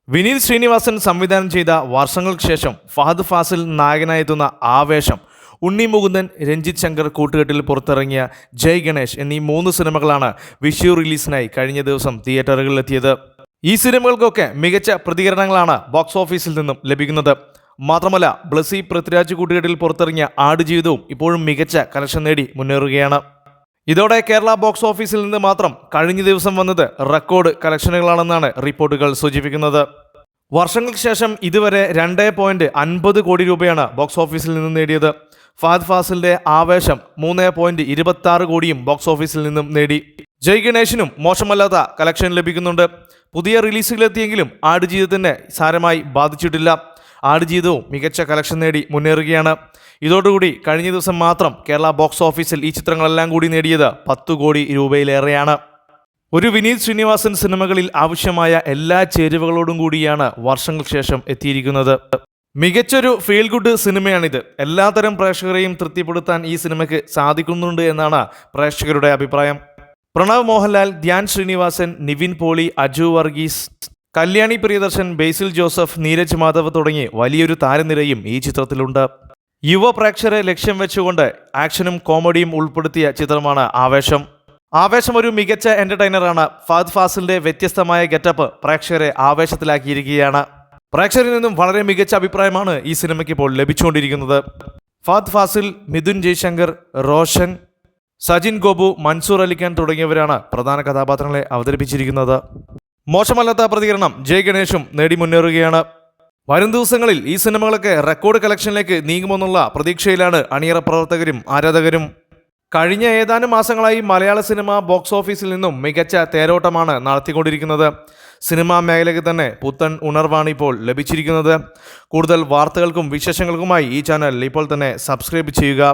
വിനീത് ശ്രീനിവാസൻ സംവിധാനം ചെയ്ത വർഷങ്ങൾക്ക് ശേഷം ഫഹദ് ഫാസിൽ നായകനായെത്തുന്ന ആവേശം, ഉണ്ണി മുകുന്ദൻ, രഞ്ജിത്ത് ശങ്കർ കൂട്ടുകെട്ടിൽ പുറത്തിറങ്ങിയ ജയ് ഗണേഷ് എന്നീ 3 സിനിമകളാണ് വിഷു റിലീസിനായി കഴിഞ്ഞ ദിവസം തിയേറ്ററുകളിലെത്തിയത്. ഈ സിനിമകൾക്കൊക്കെ മികച്ച പ്രതികരണങ്ങളാണ് ബോക്സ് ഓഫീസിൽ നിന്നും ലഭിക്കുന്നത്. മാത്രമല്ല, ബ്ലസി പൃഥ്വിരാജ് കൂട്ടുകെട്ടിൽ പുറത്തിറങ്ങിയ ആടുജീവിതവും ഇപ്പോഴും മികച്ച കളക്ഷൻ നേടി മുന്നേറുകയാണ്. ഇതോടെ കേരള ബോക്സ് ഓഫീസിൽ നിന്ന് മാത്രം കഴിഞ്ഞ ദിവസം വന്നത് റെക്കോർഡ് കളക്ഷനുകളാണെന്നാണ് റിപ്പോർട്ടുകൾ സൂചിപ്പിക്കുന്നത്. വർഷങ്ങൾക്ക് ശേഷം ഇതുവരെ 2.50 കോടി രൂപയാണ് ബോക്സ് ഓഫീസിൽ നിന്ന് നേടിയത്. ഫഹദ് ഫാസിലിന്റെ ആവേശം 3.26 കോടിയും ബോക്സ് ഓഫീസിൽ നിന്നും നേടി. ജയ് ഗണേഷിനും മോശമല്ലാത്ത കളക്ഷൻ ലഭിക്കുന്നുണ്ട്. പുതിയ റിലീസുകളെത്തിയെങ്കിലും ആടുജീവിതത്തിന് സാരമായി ബാധിച്ചിട്ടില്ല. ആടുജീവിതവും മികച്ച കളക്ഷൻ നേടി മുന്നേറുകയാണ്. ഇതോടുകൂടി കഴിഞ്ഞ ദിവസം മാത്രം കേരള ബോക്സ് ഓഫീസിൽ ഈ ചിത്രങ്ങളെല്ലാം കൂടി നേടിയത് 10 കോടി രൂപയിലേറെയാണ്. ഒരു വിനീത് ശ്രീനിവാസൻ സിനിമകളിൽ ആവശ്യമായ എല്ലാ ചേരുവകളോടും കൂടിയാണ് വർഷങ്ങൾക്ക് ശേഷം എത്തിയിരിക്കുന്നത്. മികച്ചൊരു ഫീൽ ഗുഡ് സിനിമയാണിത്. എല്ലാത്തരം പ്രേക്ഷകരെയും തൃപ്തിപ്പെടുത്താൻ ഈ സിനിമയ്ക്ക് സാധിക്കുന്നുണ്ട് എന്നാണ് പ്രേക്ഷകരുടെ അഭിപ്രായം. പ്രണവ് മോഹൻലാൽ, ധ്യാൻ ശ്രീനിവാസൻ, നിവിൻ പോളി, അജു വർഗീസ്, കല്യാണി പ്രിയദർശൻ, ബേസിൽ ജോസഫ്, നീരജ് മാധവ് തുടങ്ങി വലിയൊരു താരനിരയും ഈ ചിത്രത്തിലുണ്ട്. യുവ പ്രേക്ഷകരെ ലക്ഷ്യം വെച്ചുകൊണ്ട് ആക്ഷനും കോമഡിയും ഉൾപ്പെടുത്തിയ ചിത്രമാണ് ആവേശം. ആവേശം ഒരു മികച്ച എന്റർടൈനറാണ്. ഫഹദ് ഫാസിലിന്റെ വ്യത്യസ്തമായ ഗെറ്റപ്പ് പ്രേക്ഷകരെ ആവേശത്തിലാക്കിയിരിക്കുകയാണ്. പ്രേക്ഷകരിൽ നിന്നും വളരെ മികച്ച അഭിപ്രായമാണ് ഈ സിനിമയ്ക്ക് ഇപ്പോൾ ലഭിച്ചുകൊണ്ടിരിക്കുന്നത്. ഫഹദ് ഫാസിൽ, മിഥുൻ ജയ്ശങ്കർ, റോഷൻ, സജിൻ ഗോപു, മൻസൂർ അലിഖാൻ തുടങ്ങിയവരാണ് പ്രധാന കഥാപാത്രങ്ങളെ അവതരിപ്പിച്ചിരിക്കുന്നത്. മോശമല്ലാത്ത പ്രതികരണം ജയ് ഗണേഷും നേടി മുന്നേറുകയാണ്. വരും ദിവസങ്ങളിൽ ഈ സിനിമകളൊക്കെ റെക്കോർഡ് കളക്ഷനിലേക്ക് നീങ്ങുമെന്നുള്ള പ്രതീക്ഷയിലാണ് അണിയറ പ്രവർത്തകരും ആരാധകരും. കഴിഞ്ഞ ഏതാനും മാസങ്ങളായി മലയാള സിനിമ ബോക്സ് ഓഫീസിൽ നിന്നും മികച്ച തേരോട്ടമാണ് നടത്തിക്കൊണ്ടിരിക്കുന്നത്. സിനിമാ മേഖലയ്ക്ക് തന്നെ പുത്തൻ ഉണർവാണ് ഇപ്പോൾ ലഭിച്ചിരിക്കുന്നത്. കൂടുതൽ വാർത്തകൾക്കും വിശേഷങ്ങൾക്കുമായി ഈ ചാനൽ ഇപ്പോൾ തന്നെ സബ്സ്ക്രൈബ് ചെയ്യുക.